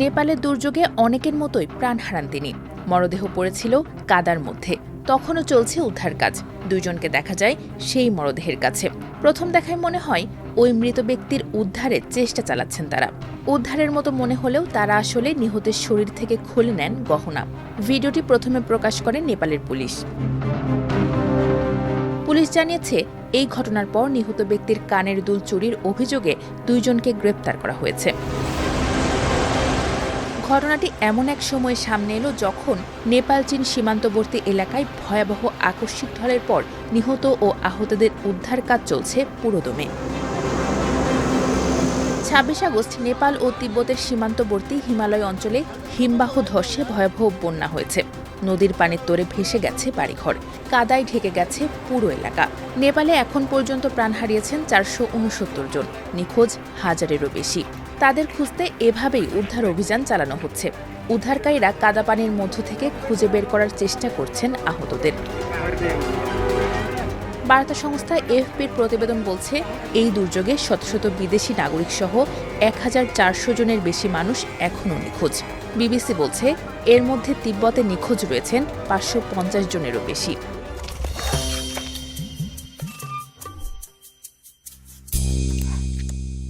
নেপালের দুর্যোগে অনেকের মতোই প্রাণ হারান তিনি। মরদেহ পড়েছিল কাদার মধ্যে। তখনও চলছে উদ্ধার কাজ। দুইজনকে দেখা যায় সেই মরদেহের কাছে। প্রথম দেখায় মনে হয় ওই মৃত ব্যক্তির উদ্ধারের চেষ্টা চালাচ্ছেন তারা। উদ্ধারের মতো মনে হলেও তারা আসলে নিহতের শরীর থেকে খুলে নেন গহনা। ভিডিওটি প্রথমে প্রকাশ করে নেপালের পুলিশ। পুলিশ জানিয়েছে, এই ঘটনার পর নিহত ব্যক্তির কানের দুল চুরির অভিযোগে দুইজনকে গ্রেপ্তার করা হয়েছে। ঘটনাটি এমন এক সময় সামনে এলো যখন নেপাল চীন সীমান্তবর্তী এলাকায় ভয়াবহ আকস্মিক ঝড়ের পর নিহত ও আহতদের উদ্ধার কাজ চলছে পুরোদমে। ২৬ আগস্ট নেপাল ও তিব্বতের সীমান্তবর্তী হিমালয় অঞ্চলে হিমবাহ ধসে ভয়াবহ বন্যা হয়েছে। নদীর পানির তোড়ে ভেসে গেছে বাড়িঘর, কাদায় ঢেকে গেছে পুরো এলাকা। নেপালে এখন পর্যন্ত প্রাণ হারিয়েছেন ৪৬৯ জন, নিখোঁজ হাজারেরও বেশি। তাদের খুঁজতে এভাবেই উদ্ধার অভিযান চালানো হচ্ছে। উদ্ধারকারীরা কাদা পানির মধ্য থেকে খুঁজে বের করার চেষ্টা করছেন আহতদের। বার্তা সংস্থা এএফপির প্রতিবেদন বলছে, এই দুর্যোগে শত শত বিদেশি নাগরিক সহ ১,৪০০ জনের বেশি মানুষ এখনও নিখোঁজ। বিবিসি বলছে, এর মধ্যে তিব্বতে নিখোঁজ রয়েছেন ৫৫০ জনেরও বেশি।